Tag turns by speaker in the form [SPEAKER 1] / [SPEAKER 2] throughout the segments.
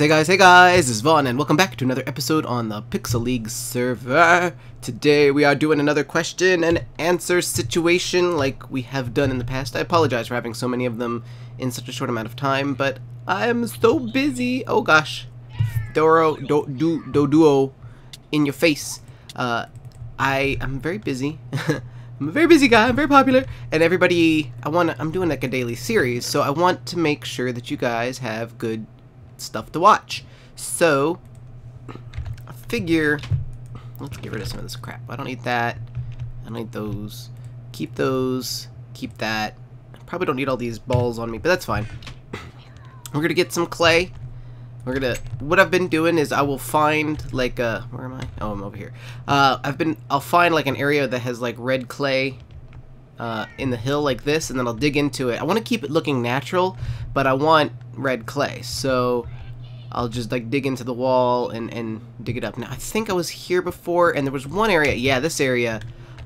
[SPEAKER 1] Hey guys, this is Vaughn and welcome back to another episode on the Pixel League server. Today we are doing another question and answer situation like we have done in the past. I apologize for having so many of them in such a short amount of time, but I'm so busy. Oh gosh. Duo in your face. I'm very busy. I'm a very busy guy, I'm very popular, and everybody, I'm doing like a daily series, so I want to make sure that you guys have good stuff to watch. So, I figure, let's get rid of some of this crap. I don't need that, I don't need those, keep that. I probably don't need all these balls on me, but that's fine. We're gonna get some clay. What I've been doing is I will find like where am I? Oh, I'm over here. I'll find like an area that has like red clay in the hill like this, and then I'll dig into it. I want to keep it looking natural, but I want red clay, so I'll just like dig into the wall and dig it up. Now I think I was here before, and there was one area, yeah, this area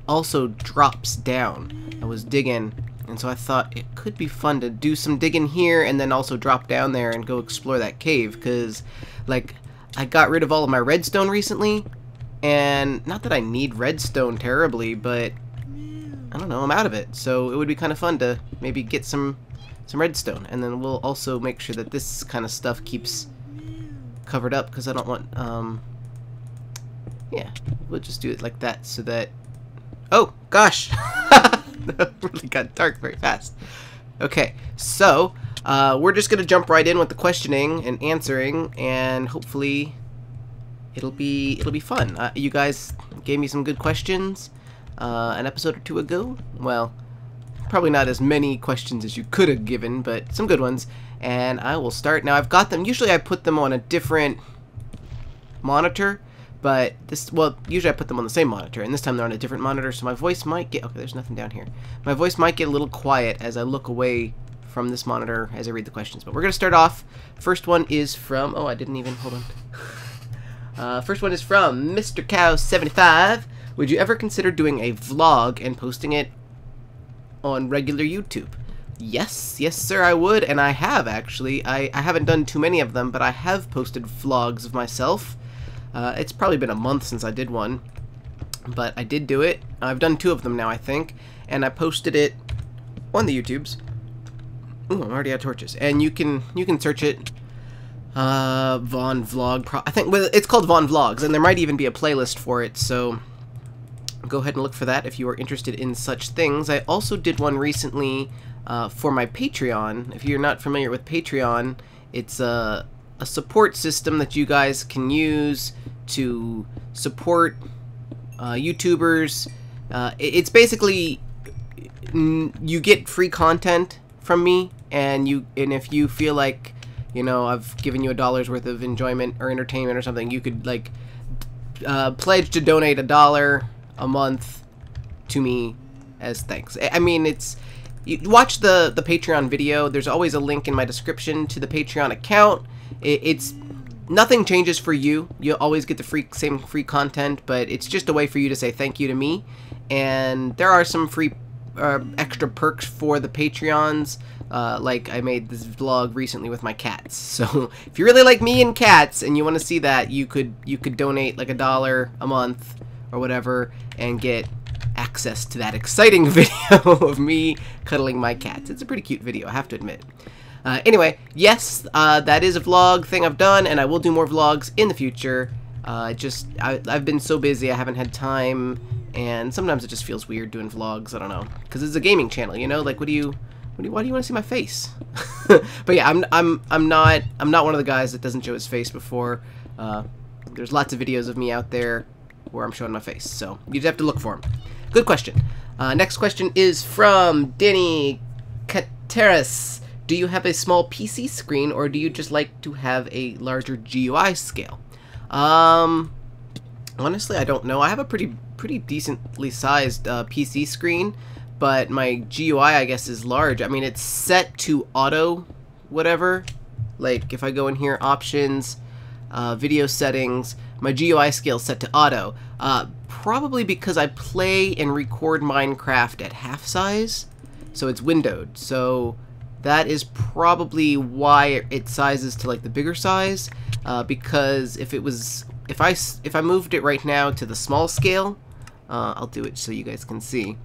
[SPEAKER 1] also drops down. I was digging, and so I thought it could be fun to do some digging here and then also drop down there and go explore that cave, because like I got rid of all of my redstone recently, and not that I need redstone terribly, but I don't know, I'm out of it, so it would be kind of fun to maybe get some redstone, and then we'll also make sure that this kind of stuff keeps covered up, because I don't want yeah, we'll just do it like that so that, oh gosh. That really got dark very fast. Okay, so we're just gonna jump right in with the questioning and answering, and hopefully it'll be fun. You guys gave me some good questions an episode or two ago. Well, probably not as many questions as you could have given, but some good ones. And I will start now. I've got them. Usually I put them on a different monitor. But this, well, usually I put them on the same monitor, and this time they're on a different monitor, so my voice might get, okay, there's nothing down here. My voice might get a little quiet as I look away from this monitor as I read the questions. But we're going to start off. First one is from, oh, I didn't even, hold on. First one is from Mr. Cow75. Would you ever consider doing a vlog and posting it on regular YouTube? Yes, sir, I would, and I have, actually. I haven't done too many of them, but I have posted vlogs of myself. It's probably been a month since I did one, but I did do it. I've done 2 of them now, I think, and I posted it on the YouTubes. Ooh, I'm already out of torches, and you can search it. Vaughn Vlog. I think it's called Vaughn Vlogs, and there might even be a playlist for it. So go ahead and look for that if you are interested in such things. I also did one recently for my Patreon. If you're not familiar with Patreon, it's a support system that you guys can use to support YouTubers. It's basically you get free content from me, and if you feel like, you know, I've given you $1 worth of enjoyment or entertainment or something, you could like pledge to donate $1 a month to me as thanks. I mean, you watch the Patreon video. There's always a link in my description to the Patreon account. It's nothing changes for you. You always get the same free content, but it's just a way for you to say thank you to me. And there are some free extra perks for the Patreons. Like I made this vlog recently with my cats. So if you really like me and cats and you want to see that, you could donate like $1 a month or whatever and get access to that exciting video of me cuddling my cats. It's a pretty cute video, I have to admit. Anyway, yes, that is a vlog thing I've done, and I will do more vlogs in the future. I've been so busy, I haven't had time, and sometimes it just feels weird doing vlogs. I don't know, because it's a gaming channel, you know. Like, why do you want to see my face? But yeah, I'm not one of the guys that doesn't show his face before. There's lots of videos of me out there where I'm showing my face, so you just have to look for them. Good question. Next question is from Denny Kateris. Do you have a small PC screen, or do you just like to have a larger GUI scale? Honestly, I don't know. I have a pretty decently sized PC screen, but my GUI, I guess, is large. I mean, it's set to auto whatever. Like, if I go in here, options, video settings, my GUI scale is set to auto. Probably because I play and record Minecraft at half size, so it's windowed. So that is probably why it sizes to like the bigger size. because if I moved it right now to the small scale, I'll do it so you guys can see.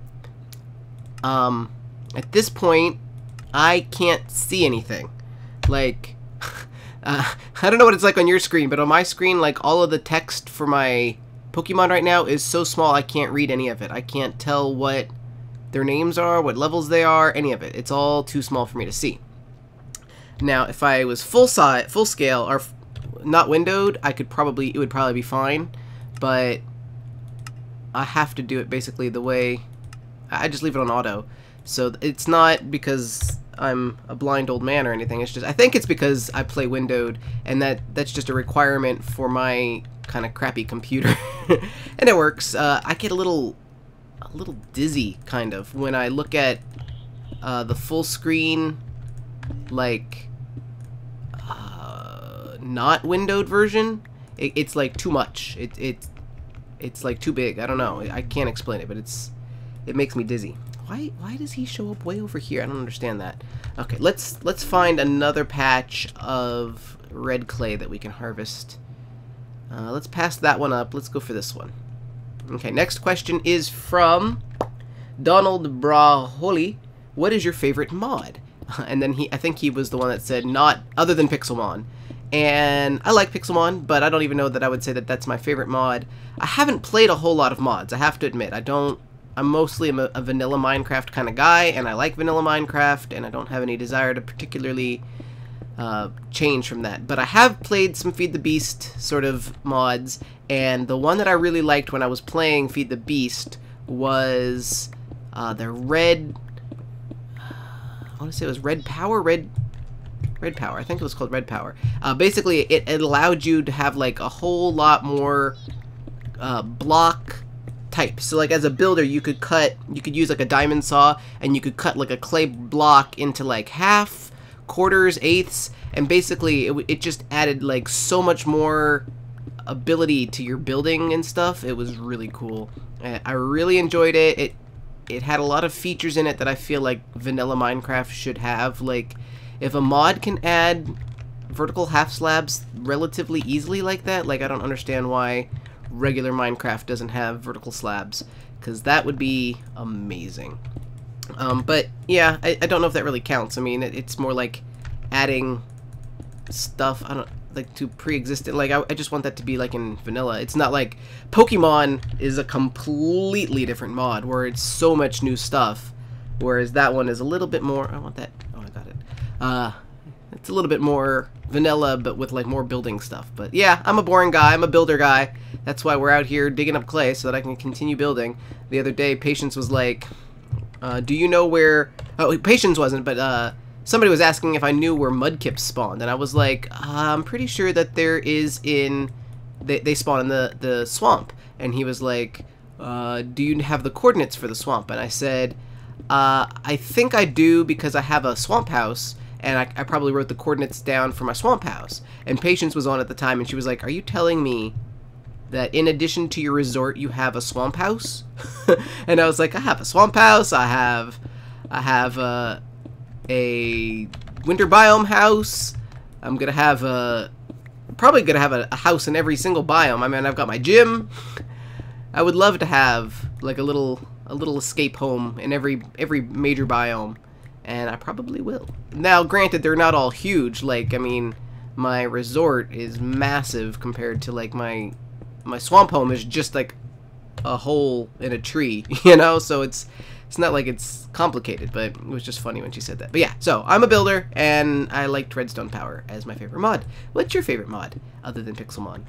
[SPEAKER 1] At this point, I can't see anything. Like, I don't know what it's like on your screen, but on my screen, like, all of the text for my Pokemon right now is so small I can't read any of it. I can't tell what their names are, what levels they are, any of it. It's all too small for me to see. Now, if I was full scale, or not windowed, it would probably be fine, but I have to do it basically the way I just leave it on auto. So it's not because I'm a blind old man or anything. It's just, I think it's because I play windowed, and that's just a requirement for my kind of crappy computer. And it works. I get a little dizzy kind of when I look at the full screen, like not windowed version. It's like too much. It's like too big. I don't know. I can't explain it, but it makes me dizzy. Why does he show up way over here? I don't understand that. Okay, let's find another patch of red clay that we can harvest. Let's pass that one up. Let's go for this one. Okay, next question is from Donald Braholi. What is your favorite mod? And then I think he was the one that said not other than Pixelmon. And I like Pixelmon, but I don't even know that I would say that that's my favorite mod. I haven't played a whole lot of mods, I have to admit. I'm mostly a vanilla Minecraft kind of guy, and I like vanilla Minecraft, and I don't have any desire to particularly change from that. But I have played some Feed the Beast sort of mods, and the one that I really liked when I was playing Feed the Beast was the red... I want to say it was Red Power? Red Power. I think it was called Red Power. Basically, it allowed you to have like a whole lot more block types. So like as a builder, you could use like a diamond saw, and you could cut like a clay block into like half, quarters, eighths, and basically it just added like so much more ability to your building and stuff. It was really cool. I really enjoyed it. It had a lot of features in it that I feel like vanilla Minecraft should have. Like, if a mod can add vertical half slabs relatively easily like that, like I don't understand why regular Minecraft doesn't have vertical slabs, because that would be amazing. But yeah, I don't know if that really counts. I mean, it's more like adding stuff, I don't like, to pre-existing. Like I just want that to be like in vanilla. It's not like Pokemon is a completely different mod where it's so much new stuff, whereas that one is a little bit more. I want that. Oh, I got it. It's a little bit more vanilla, but with like more building stuff. But yeah, I'm a boring guy. I'm a builder guy. That's why we're out here digging up clay so that I can continue building. The other day, Patience was like, do you know where... Oh, Patience wasn't, but somebody was asking if I knew where mudkips spawned. And I was like, I'm pretty sure that there is in... They spawn in the swamp. And he was like, do you have the coordinates for the swamp? And I said, I think I do because I have a swamp house. And I probably wrote the coordinates down for my swamp house. And Patience was on at the time, and she was like, are you telling me that in addition to your resort, you have a swamp house? And I was like, I have a swamp house, I have a winter biome house, I'm gonna have probably gonna have a house in every single biome. I mean, I've got my gym. I would love to have like a little escape home in every major biome. And I probably will. Now, granted, they're not all huge. Like, I mean, my resort is massive compared to, like, my swamp home is just, like, a hole in a tree, you know? So it's not like it's complicated, but it was just funny when she said that. But yeah, so I'm a builder, and I liked Redstone Power as my favorite mod. What's your favorite mod, other than Pixelmon?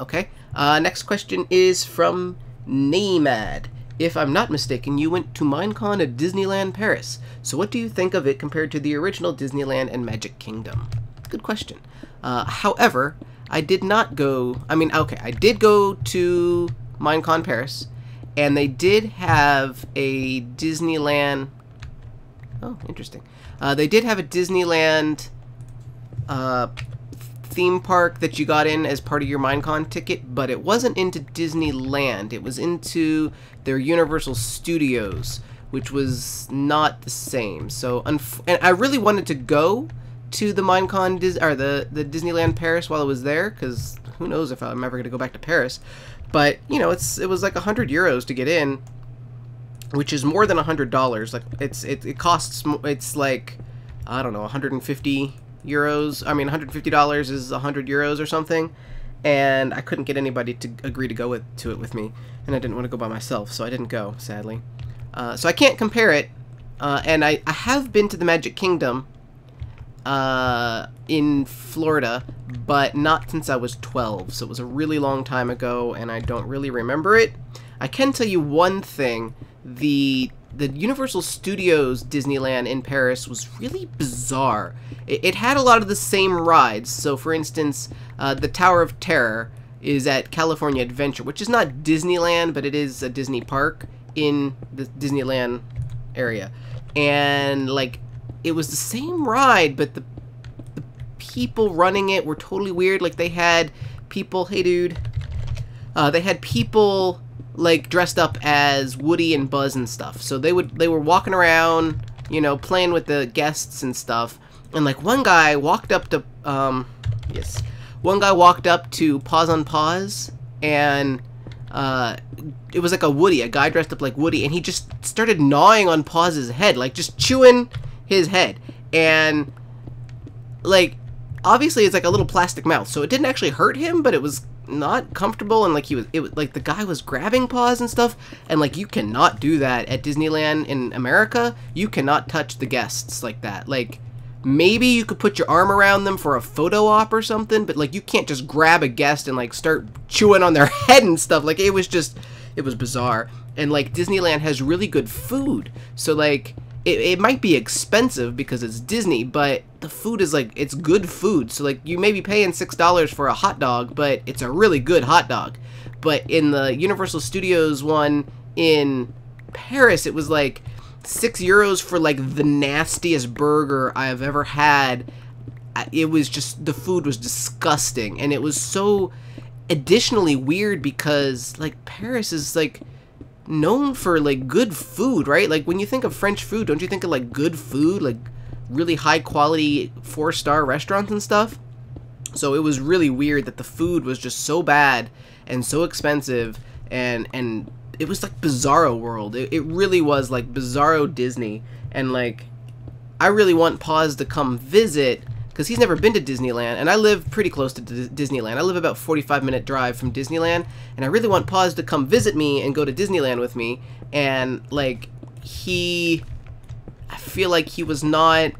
[SPEAKER 1] Okay, next question is from Namad. If I'm not mistaken, you went to Minecon at Disneyland Paris. So what do you think of it compared to the original Disneyland and Magic Kingdom? Good question. However, I did not go... I mean, okay, I did go to Minecon Paris, and they did have a Disneyland... Oh, interesting. They did have a Disneyland theme park that you got in as part of your Minecon ticket, but it wasn't into Disneyland. It was into their Universal Studios, which was not the same. So, and I really wanted to go to the Minecon or the Disneyland Paris while I was there, because who knows if I'm ever going to go back to Paris. But you know, it was like 100 euros to get in, which is more than $100. Like it costs, it's like, I don't know, 150 euros. I mean, $150 is 100 euros or something. And I couldn't get anybody to agree to go to it with me, and I didn't want to go by myself, so I didn't go, sadly. So I can't compare it. And I have been to the Magic Kingdom in Florida, but not since I was 12, so it was a really long time ago, and I don't really remember it. I can tell you one thing: the Universal Studios Disneyland in Paris was really bizarre. It had a lot of the same rides. So, for instance, the Tower of Terror is at California Adventure, which is not Disneyland, but it is a Disney park in the Disneyland area. And, like, it was the same ride, but the people running it were totally weird. Like, they had people, hey dude, they had people like dressed up as Woody and Buzz and stuff. So they were walking around, you know, playing with the guests and stuff. And like one guy walked up to one guy walked up to Paws on Paws, and it was like a Woody, a guy dressed up like Woody, and he just started gnawing on Paws's head, like just chewing his head. And like obviously it's like a little plastic mouth, so it didn't actually hurt him, but it was not comfortable, and like it was like the guy was grabbing Paws and stuff, and like you cannot do that at Disneyland in America. You cannot touch the guests like that. Like maybe you could put your arm around them for a photo op or something, but like you can't just grab a guest and like start chewing on their head and stuff. Like it was bizarre. And like Disneyland has really good food, so like it might be expensive because it's Disney, but the food is like, it's good food. So like you may be paying $6 for a hot dog, but it's a really good hot dog. But in the Universal Studios one in Paris, it was like €6 for like the nastiest burger I've ever had. It was just, the food was disgusting, and it was so additionally weird because like Paris is like known for like good food, right? Like when you think of French food, don't you think of like good food, like really high quality 4-star restaurants and stuff? So it was really weird that the food was just so bad and so expensive, and it was like Bizarro World. It really was like Bizarro Disney. And like I really want Paws to come visit because he's never been to Disneyland, and I live pretty close to Disneyland. I live about 45-minute drive from Disneyland, and I really want Paws to come visit me and go to Disneyland with me. And like I feel like he was not,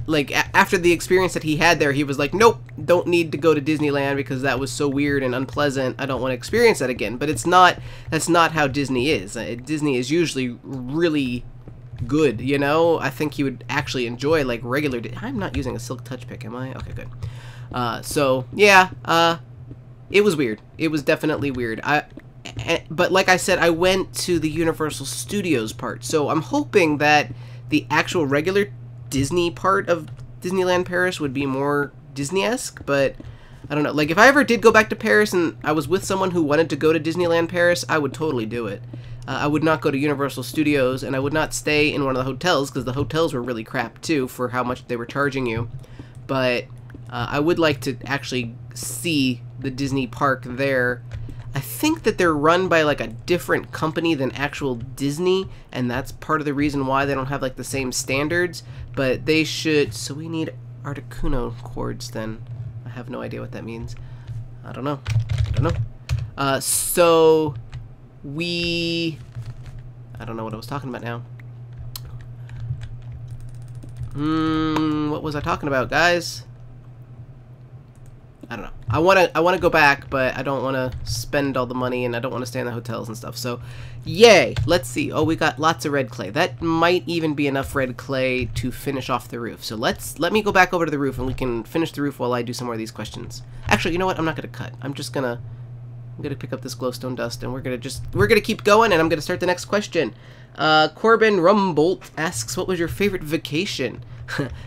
[SPEAKER 1] like after the experience that he had there, he was like, nope, don't need to go to Disneyland because that was so weird and unpleasant. I don't want to experience that again. But it's not, that's not how Disney is. Disney is usually really good, you know? I think he would actually enjoy like regular I'm not using a silk touch pick, am I? Okay, good. So yeah, it was weird. It was definitely weird. But like I said, I went to the Universal Studios part, so I'm hoping that the actual regular Disney part of Disneyland Paris would be more Disney-esque, but I don't know. Like if I ever did go back to Paris and I was with someone who wanted to go to Disneyland Paris, I would totally do it. I would not go to Universal Studios, and I would not stay in one of the hotels because the hotels were really crap too for how much they were charging you. But I would like to actually see the Disney park there. I think that they're run by like a different company than actual Disney, and that's part of the reason why they don't have like the same standards. But they should. So we need Articuno cords then. I have no idea what that means. I don't know. So I don't know what I was talking about now. What was I talking about, guys? I don't know. I want to go back, but I don't want to spend all the money, and I don't want to stay in the hotels and stuff. So, yay! Let's see. Oh, we got lots of red clay. That might even be enough red clay to finish off the roof. So let me go back over to the roof, and we can finish the roof while I do some more of these questions. Actually, you know what? I'm not gonna cut. I'm gonna pick up this glowstone dust, and we're gonna keep going, and I'm gonna start the next question. Corbin Rumbolt asks, what was your favorite vacation?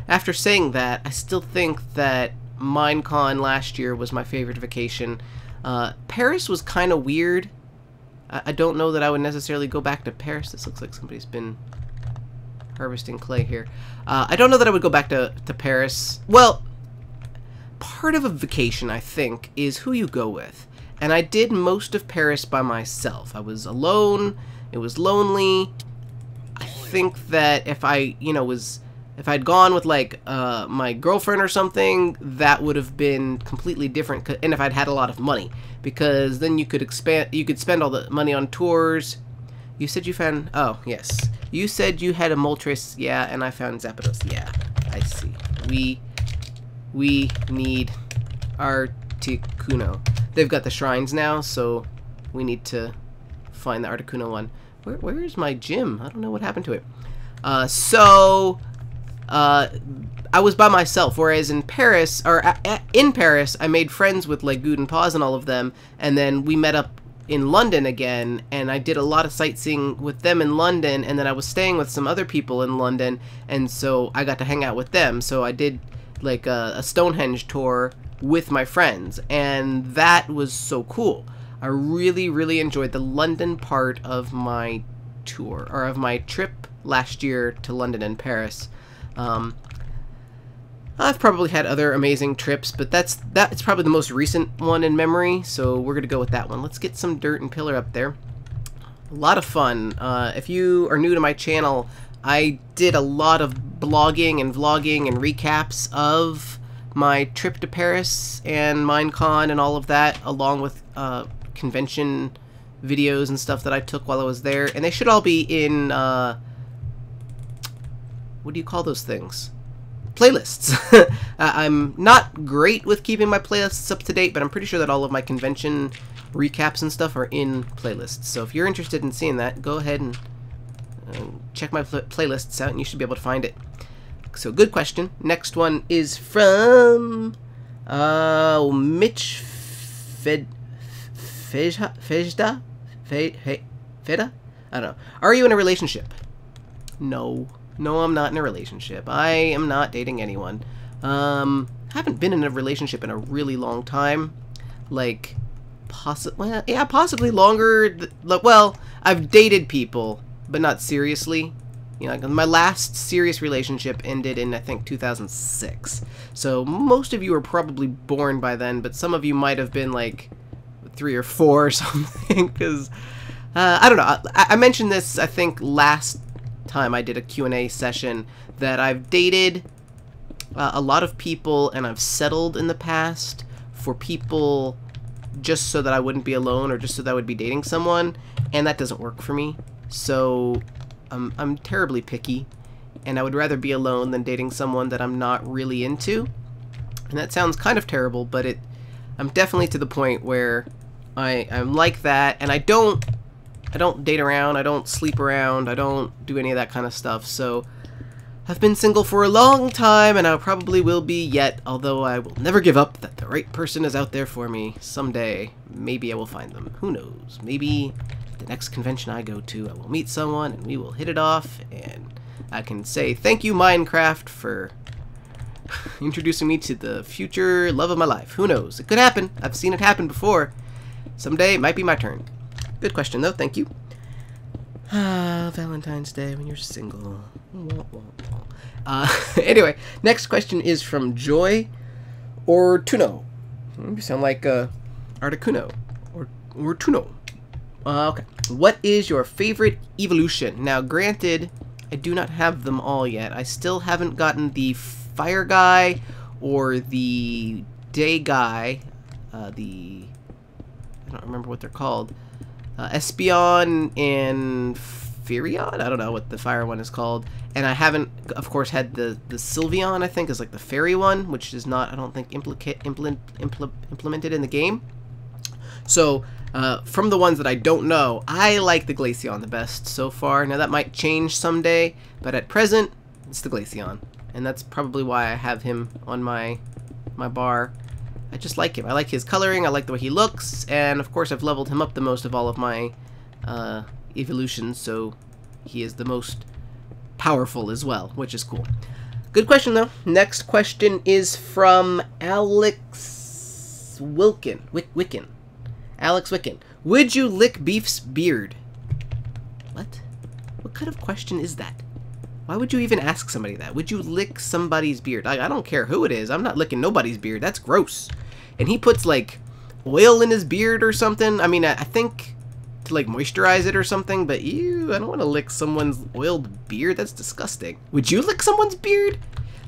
[SPEAKER 1] After saying that, I still think that Minecon last year was my favorite vacation. Paris was kind of weird. I don't know that I would necessarily go back to Paris. This looks like somebody's been harvesting clay here. I don't know that I would go back to Paris. Well, part of a vacation, I think, is who you go with. And I did most of Paris by myself. I was alone. It was lonely. I think that if I, you know, if I'd gone with, like, my girlfriend or something, that would have been completely different. And if I'd had a lot of money, because then you could spend all the money on tours. You said you found, oh, yes. You said you had a Moltres, yeah, and I found Zapdos, yeah. I see. We need Articuno. They've got the shrines now, so we need to find the Articuno one. Where is my gym? I don't know what happened to it. I was by myself, whereas in Paris, in Paris, I made friends with, like, Good and Paws and all of them, and then we met up in London again, and I did a lot of sightseeing with them in London, and then I was staying with some other people in London, and so I got to hang out with them. So I did, like, a Stonehenge tour with my friends, and that was so cool. I really, really enjoyed the London part of my tour, or of my trip last year to London and Paris. I've probably had other amazing trips, but that's probably the most recent one in memory, so we're gonna go with that one. Let's get some dirt and pillar up there. A lot of fun. If you are new to my channel, I did a lot of blogging and vlogging and recaps of my trip to Paris and Minecon and all of that, along with convention videos and stuff that I took while I was there, and they should all be in what do you call those things? Playlists. I'm not great with keeping my playlists up to date, but I'm pretty sure that all of my convention recaps and stuff are in playlists. So if you're interested in seeing that, go ahead and check my playlists out, and you should be able to find it. So good question. Next one is from Mitch Fejda? Feda? I don't know. Are you in a relationship? No. No, I'm not in a relationship. I am not dating anyone. Haven't been in a relationship in a really long time. Like, possibly longer. Well, I've dated people, but not seriously. You know, my last serious relationship ended in, I think, 2006. So most of you are probably born by then, but some of you might have been like 3 or 4 or something. Because I don't know. I mentioned this, I think, last time I did a Q&A session, that I've dated a lot of people, and I've settled in the past for people just so that I wouldn't be alone, or just so that I would be dating someone, and that doesn't work for me. So I'm terribly picky, and I would rather be alone than dating someone that I'm not really into. And that sounds kind of terrible, but I'm definitely to the point where I'm like that, and I don't date around, I don't sleep around, I don't do any of that kind of stuff. So I've been single for a long time, and I probably will be yet, although I will never give up that the right person is out there for me. Someday, maybe I will find them. Who knows? Maybe at the next convention I go to, I will meet someone, and we will hit it off, and I can say, thank you, Minecraft, for introducing me to the future love of my life. Who knows? It could happen. I've seen it happen before. Someday, it might be my turn. Good question, though. Thank you. Valentine's Day when you're single. Anyway, next question is from Joy or Tuno. You sound like Articuno or Tuno. Okay. What is your favorite evolution? Now, granted, I do not have them all yet. I still haven't gotten the Fire Guy or the Day Guy. I don't remember what they're called. Espeon and Firion? I don't know what the fire one is called. And I haven't, of course, had the Sylveon, I think, is like the fairy one, which is not, I don't think, implemented in the game. So, from the ones that I don't know, I like the Glaceon the best so far. Now, that might change someday, but at present, it's the Glaceon. And that's probably why I have him on my bar. I just like him. I like his coloring, I like the way he looks, and of course I've leveled him up the most of all of my evolutions, so he is the most powerful as well, which is cool. Good question, though. Next question is from Alex Wicken. Alex Wicken. Would you lick Beef's beard? What? What kind of question is that? Why would you even ask somebody that? Would you lick somebody's beard? I don't care who it is. I'm not licking nobody's beard. That's gross. And he puts, like, oil in his beard or something. I mean, I think to, like, moisturize it or something, but ew, I don't want to lick someone's oiled beard. That's disgusting. Would you lick someone's beard?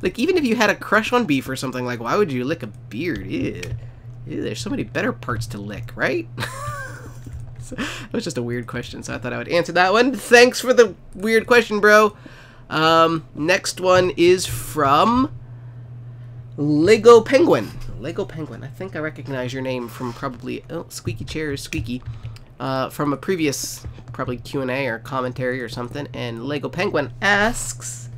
[SPEAKER 1] Like, even if you had a crush on beef or something, like, why would you lick a beard? Ew. Ew, there's so many better parts to lick, right? That was just a weird question, so I thought I would answer that one. Thanks for the weird question, bro. Next one is from Lego Penguin. Lego Penguin. I think I recognize your name from probably, oh, squeaky chair is squeaky, from a previous probably Q&A or commentary or something. And Lego Penguin asks,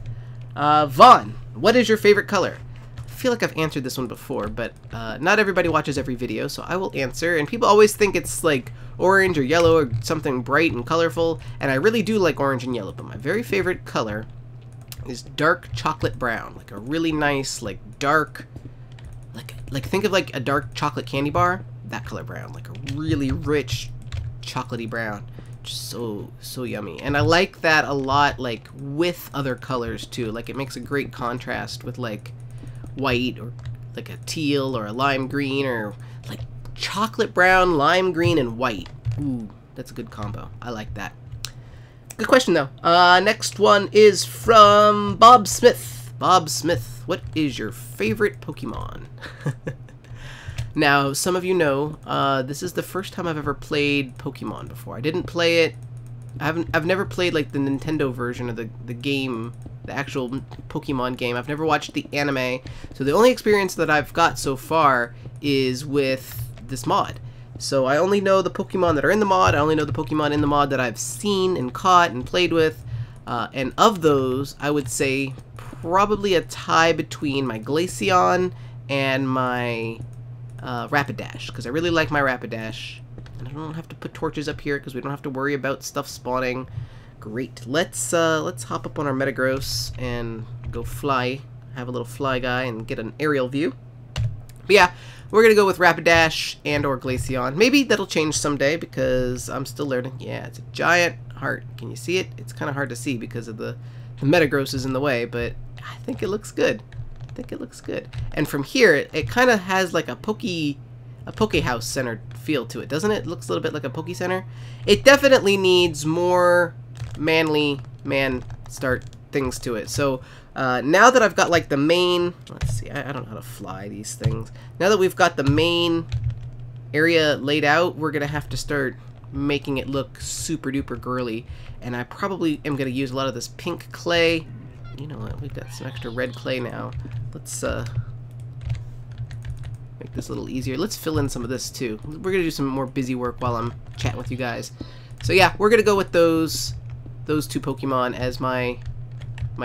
[SPEAKER 1] Vaughn, what is your favorite color? I feel like I've answered this one before, but not everybody watches every video, so I will answer. And people always think it's like orange or yellow or something bright and colorful, and I really do like orange and yellow, but my very favorite color is dark chocolate brown, like a really nice, like dark, like think of like a dark chocolate candy bar, that color brown, like a really rich chocolatey brown, just so yummy. And I like that a lot, like with other colors too, like it makes a great contrast with like white or like a teal or a lime green, or like chocolate brown, lime green, and white. Ooh, that's a good combo. I like that. Good question, though. Next one is from Bob Smith. Bob Smith, what is your favorite Pokemon? Now, some of you know, this is the first time I've ever played Pokemon before. I didn't play it. I've never played like the Nintendo version of the game, the actual Pokemon game. I've never watched the anime, so the only experience that I've got so far is with this mod. So I only know the Pokemon that are in the mod. I only know the Pokemon in the mod that I've seen and caught and played with. And of those, I would say probably a tie between my Glaceon and my Rapidash, because I really like my Rapidash. And I don't have to put torches up here because we don't have to worry about stuff spawning. Great. Let's hop up on our Metagross and go fly. Have a little fly guy and get an aerial view. But yeah, we're gonna go with Rapidash and or Glaceon. Maybe that'll change someday because I'm still learning. Yeah, it's a giant heart. Can you see it? It's kind of hard to see because of the Metagross is in the way, but I think it looks good. I think it looks good. And from here, it kind of has like a Poke House Center feel to it, doesn't it? It looks a little bit like a Poke Center. It definitely needs more manly start things to it. So now that I've got like the main, let's see, I don't know how to fly these things. Now that we've got the main area laid out, we're gonna have to start making it look super duper girly. And I probably am gonna use a lot of this pink clay. You know what? We've got some extra red clay now. Let's make this a little easier. Let's fill in some of this too. We're gonna do some more busy work while I'm chatting with you guys. So yeah, we're gonna go with those two Pokemon as my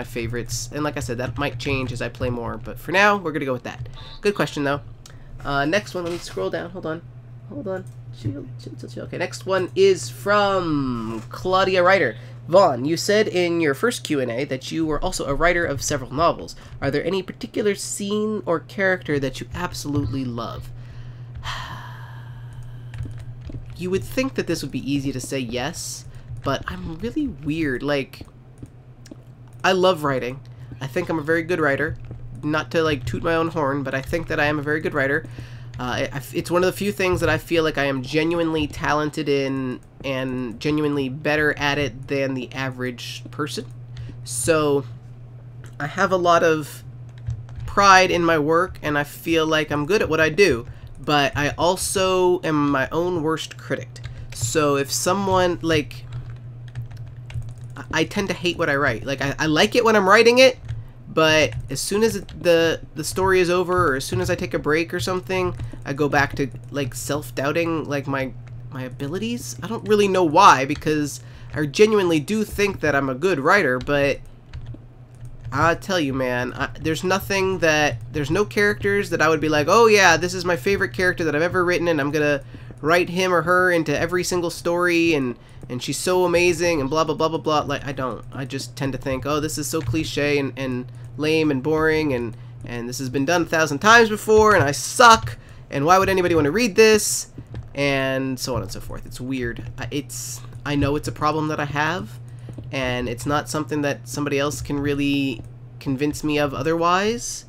[SPEAKER 1] favorites. And like I said, that might change as I play more, but for now, we're gonna go with that. Good question though. Next one, let me scroll down. Hold on. Chill. Okay, next one is from Claudia Ryder. Vaughn, you said in your first Q&A that you were also a writer of several novels. Are there any particular scene or character that you absolutely love? You would think that this would be easy to say yes, but I'm really weird. Like, I love writing. I think I'm a very good writer. Not to like toot my own horn, but I think that I am a very good writer. It's one of the few things that I feel like I am genuinely talented in and genuinely better at it than the average person. So I have a lot of pride in my work and I feel like I'm good at what I do, but I also am my own worst critic. So if someone, like, I tend to hate what I write. Like, I like it when I'm writing it, but as soon as the story is over, or as soon as I take a break or something, I go back to like self-doubting like my abilities. I don't really know why, because I genuinely do think that I'm a good writer, but I tell you, man, there's no characters that I would be like, oh yeah, this is my favorite character that I've ever written, and I'm gonna write him or her into every single story, and she's so amazing, and blah blah blah blah blah. Like, I don't. I just tend to think, oh, this is so cliche and lame and boring, and this has been done 1,000 times before, and I suck, and why would anybody want to read this, and so on and so forth. It's weird. I know it's a problem that I have, and it's not something that somebody else can really convince me of otherwise.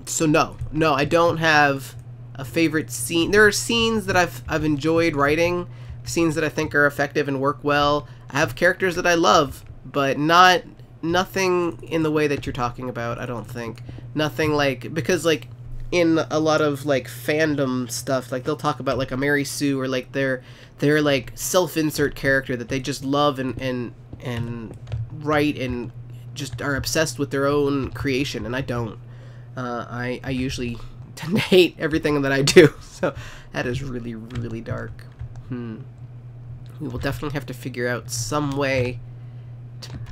[SPEAKER 1] So no, I don't have a favorite scene. There are scenes that I've enjoyed writing, scenes that I think are effective and work well. I have characters that I love, but nothing in the way that you're talking about, I don't think. Nothing like, because like in a lot of like fandom stuff, like they'll talk about like a Mary Sue or like their like self-insert character that they just love and write and just are obsessed with their own creation, and I don't. I usually tend to hate everything that I do, so that is really, really dark. We will definitely have to figure out some way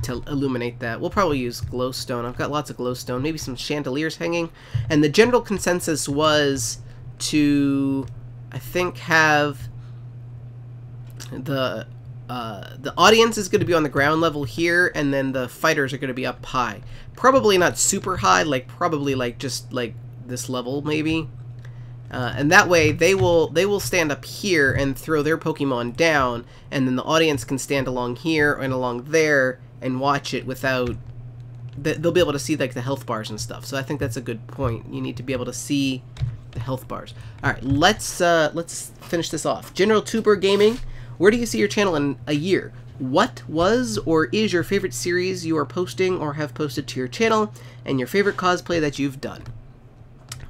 [SPEAKER 1] to illuminate that. We'll probably use glowstone. I've got lots of glowstone, maybe some chandeliers hanging, and the general consensus was to, I think, have the audience is going to be on the ground level here, and then the fighters are going to be up high. Probably not super high, like probably like just like this level maybe. And that way they will stand up here and throw their Pokemon down, and then the audience can stand along here and along there and watch it without. They'll be able to see like the health bars and stuff. So I think that's a good point. You need to be able to see the health bars. All right, let's finish this off. General Tuber Gaming. Where do you see your channel in a year? What was or is your favorite series you are posting or have posted to your channel, and your favorite cosplay that you've done?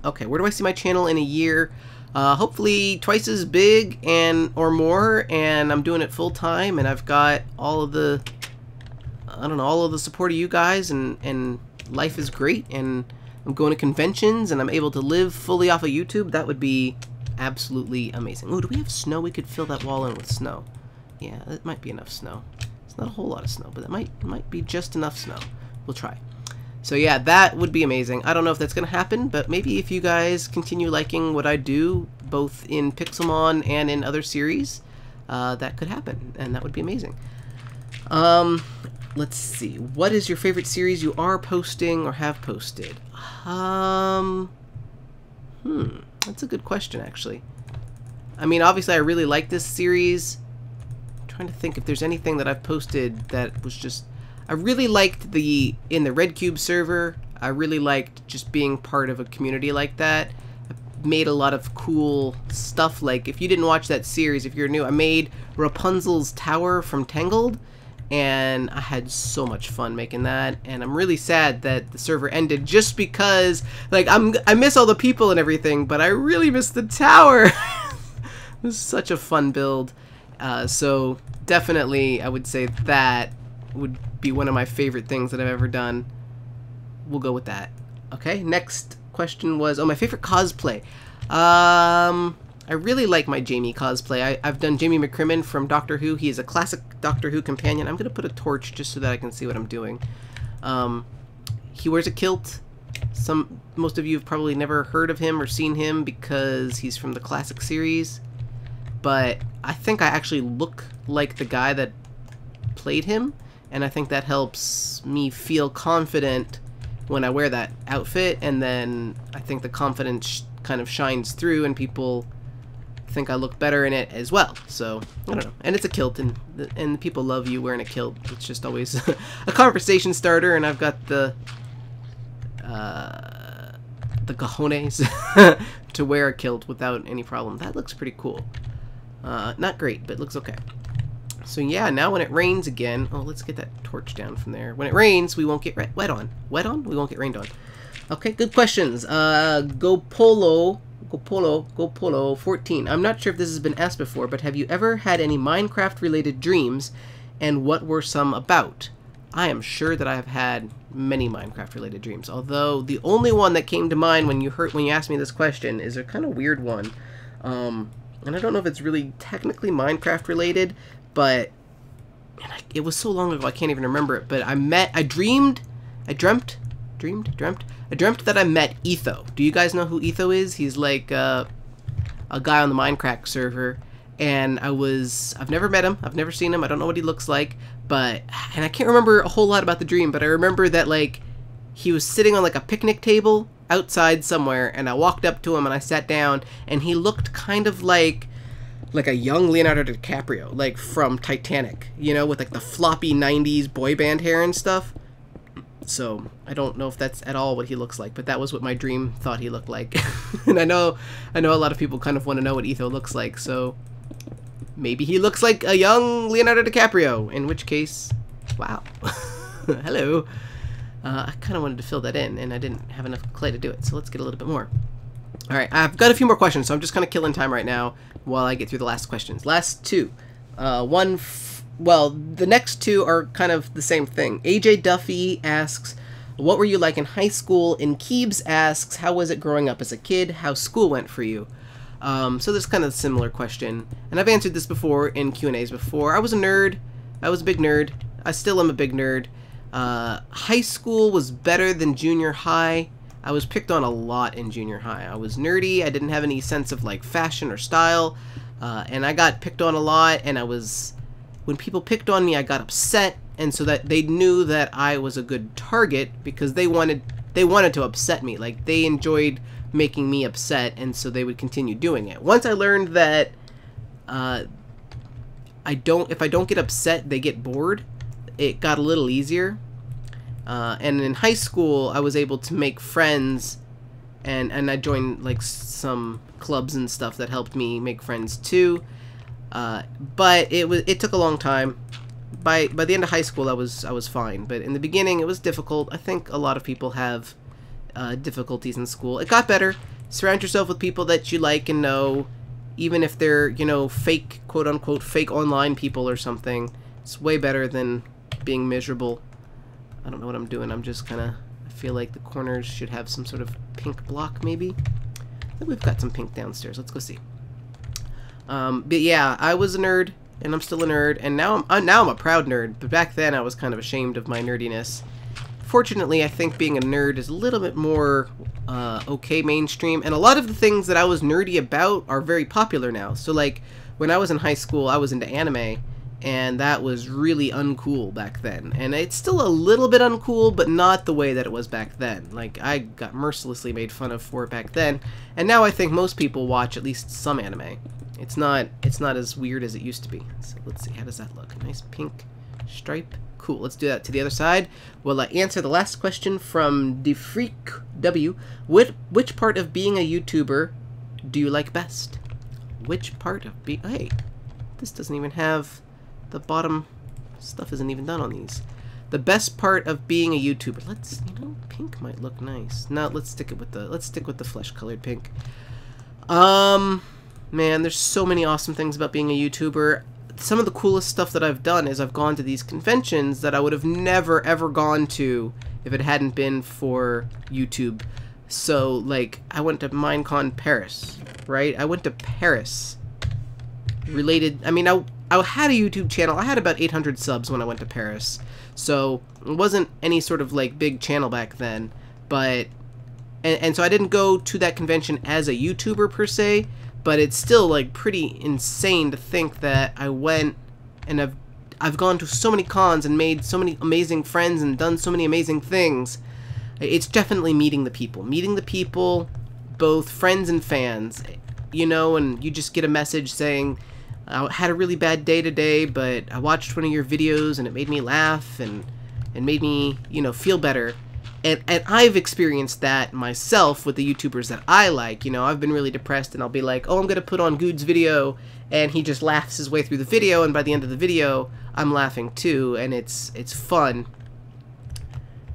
[SPEAKER 1] Okay, where do I see my channel in a year? Hopefully twice as big or more, and I'm doing it full time, and I've got all of the, I don't know, all of the support of you guys, and life is great, and I'm going to conventions, and I'm able to live fully off of YouTube. That would be absolutely amazing. Oh, do we have snow? We could fill that wall in with snow. Yeah, that might be enough snow. It's not a whole lot of snow, but that might be just enough snow. We'll try. So yeah, that would be amazing. I don't know if that's going to happen, but maybe if you guys continue liking what I do, both in Pixelmon and in other series, that could happen, and that would be amazing. Let's see. What is your favorite series you are posting or have posted? That's a good question, actually. I mean, obviously, I really like this series. I'm trying to think if there's anything that I've posted that was just... I really liked in the Red Cube server. I really liked just being part of a community like that. I made a lot of cool stuff. Like, if you didn't watch that series, if you're new, I made Rapunzel's Tower from Tangled, and I had so much fun making that. And I'm really sad that the server ended just because, like, I miss all the people and everything, but I really miss the tower. It was such a fun build. So definitely, I would say that would be one of my favorite things that I've ever done. We'll go with that. Okay, next question was, my favorite cosplay. I really like my Jamie cosplay. I've done Jamie McCrimmon from Doctor Who. He is a classic Doctor Who companion. I'm going to put a torch just so that I can see what I'm doing. He wears a kilt. Most of you have probably never heard of him or seen him because he's from the classic series. But I think I actually look like the guy that played him, and I think that helps me feel confident when I wear that outfit, and then I think the confidence kind of shines through and people think I look better in it as well. So I don't know, and it's a kilt, and people love you wearing a kilt. It's just always a conversation starter, and I've got the cojones to wear a kilt without any problem. That looks pretty cool. Not great, but looks okay. So yeah, now when it rains again, let's get that torch down from there. When it rains, we won't get wet on. Wet on? We won't get rained on. Okay, good questions. Go Polo 14. I'm not sure if this has been asked before, but have you ever had any Minecraft-related dreams, and what were some about? I am sure that I have had many Minecraft-related dreams, although the only one that came to mind when you asked me this question is a kind of weird one. And I don't know if it's really technically Minecraft-related, but it was so long ago I can't even remember it. But I dreamt that I met Etho. Do you guys know who Etho is? He's like a guy on the Minecraft server, and I've never met him. I've never seen him. I don't know what he looks like, and I can't remember a whole lot about the dream, but I remember that like he was sitting on like a picnic table outside somewhere, and I walked up to him and I sat down, and he looked kind of like like a young Leonardo DiCaprio, like from Titanic, you know, with like the floppy 90s boy band hair and stuff. So I don't know if that's at all what he looks like, but that was what my dream thought he looked like. And I know a lot of people kind of want to know what Etho looks like, so maybe he looks like a young Leonardo DiCaprio, in which case, wow. Hello. I kind of wanted to fill that in, and I didn't have enough clay to do it, so let's get a little bit more. Alright, I've got a few more questions, so I'm just kind of killing time right now while I get through the last questions. Last two. Well, the next two are kind of the same thing. AJ Duffy asks, what were you like in high school? And Keebs asks, how was it growing up as a kid? How school went for you? So there's kind of a similar question. And I've answered this before in Q&As before. I was a nerd. I was a big nerd. I still am a big nerd. High school was better than junior high. I was picked on a lot in junior high. I was nerdy. I didn't have any sense of like fashion or style. And I got picked on a lot, and when people picked on me, I got upset, and so that they knew that I was a good target because they wanted to upset me. Like, they enjoyed making me upset, and so they would continue doing it. Once I learned that if I don't get upset, they get bored, it got a little easier. And in high school, I was able to make friends, and I joined like some clubs and stuff that helped me make friends too. But it took a long time. By the end of high school, I was fine. But in the beginning, it was difficult. I think a lot of people have difficulties in school. It got better. Surround yourself with people that you like and know, even if they're, you know, fake, quote unquote, fake online people or something. It's way better than being miserable. I don't know what I'm doing. I'm just kind of, I feel like the corners should have some sort of pink block, maybe. I think we've got some pink downstairs. Let's go see. But yeah, I was a nerd, and I'm still a nerd, and now I'm a proud nerd. But back then, I was kind of ashamed of my nerdiness. Fortunately, I think being a nerd is a little bit more okay mainstream, and a lot of the things that I was nerdy about are very popular now. So like, when I was in high school, I was into anime, and that was really uncool back then. And it's still a little bit uncool, but not the way that it was back then. Like, I got mercilessly made fun of for it back then, and now I think most people watch at least some anime. It's not as weird as it used to be. So let's see, how does that look? Nice pink stripe. Cool, let's do that to the other side. We'll answer the last question from DeFreakW. Which part of being a YouTuber do you like best? Which part of being... Hey, this doesn't even have... The bottom stuff isn't even done on these. The best part of being a YouTuber. Let's, you know, pink might look nice. No, let's stick with the flesh-colored pink. Man, there's so many awesome things about being a YouTuber. Some of the coolest stuff that I've done is I've gone to these conventions that I would have never ever gone to if it hadn't been for YouTube. So, like, I went to Minecon Paris, right? I went to Paris. Related, I mean, I had a YouTube channel. I had about 800 subs when I went to Paris. So, it wasn't any sort of, like, big channel back then. But, and so I didn't go to that convention as a YouTuber per se. But it's still, like, pretty insane to think that I went and I've gone to so many cons and made so many amazing friends and done so many amazing things. It's definitely meeting the people. Meeting the people, both friends and fans, you know, and you just get a message saying, I had a really bad day today, but I watched one of your videos and it made me laugh and made me, you know, feel better. And I've experienced that myself with the YouTubers that I like. You know, I've been really depressed and I'll be like, oh, I'm going to put on Good's video, and he just laughs his way through the video, and by the end of the video, I'm laughing too, and it's fun.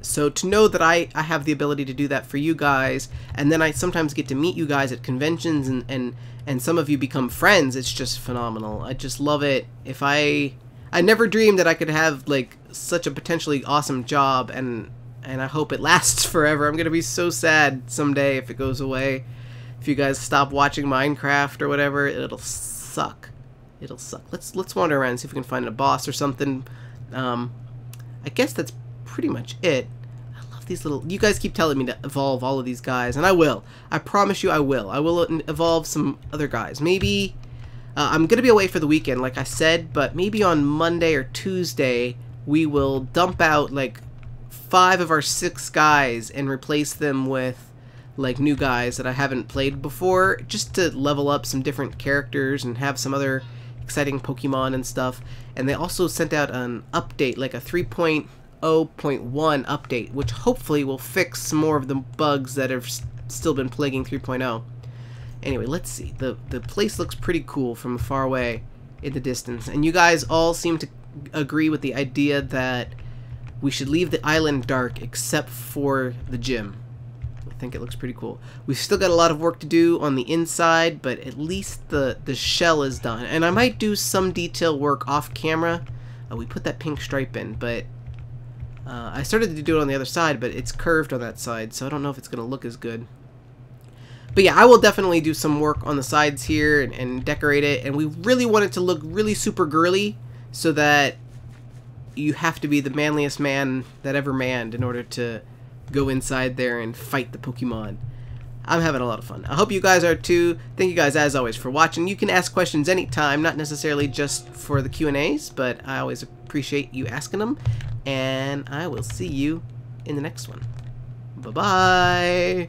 [SPEAKER 1] So to know that I have the ability to do that for you guys, and then I sometimes get to meet you guys at conventions, and some of you become friends, it's just phenomenal. I just love it. I never dreamed that I could have, like, such a potentially awesome job, and I hope it lasts forever. I'm gonna be so sad someday if it goes away. If you guys stop watching Minecraft or whatever, it'll suck. It'll suck. Let's wander around and see if we can find a boss or something. I guess that's pretty much it. I love these little... You guys keep telling me to evolve all of these guys, and I will. I promise you I will. I will evolve some other guys. Maybe... I'm gonna be away for the weekend, like I said, but maybe on Monday or Tuesday, we will dump out, like, 5 of our 6 guys and replace them with like new guys that I haven't played before, just to level up some different characters and have some other exciting Pokemon and stuff. And they also sent out an update, like a 3.0.1 update, which hopefully will fix some more of the bugs that have still been plaguing 3.0. Anyway, let's see. The place looks pretty cool from far away in the distance, and you guys all seem to agree with the idea that we should leave the island dark except for the gym. I think it looks pretty cool. We've still got a lot of work to do on the inside, but at least the shell is done. And I might do some detail work off camera. We put that pink stripe in, but I started to do it on the other side, but it's curved on that side, so I don't know if it's going to look as good. But yeah, I will definitely do some work on the sides here and decorate it. And we really want it to look really super girly, so that you have to be the manliest man that ever manned in order to go inside there and fight the Pokemon. I'm having a lot of fun. I hope you guys are too. Thank you guys as always for watching. You can ask questions anytime, not necessarily just for the Q&As, but I always appreciate you asking them. And I will see you in the next one. Bye-bye.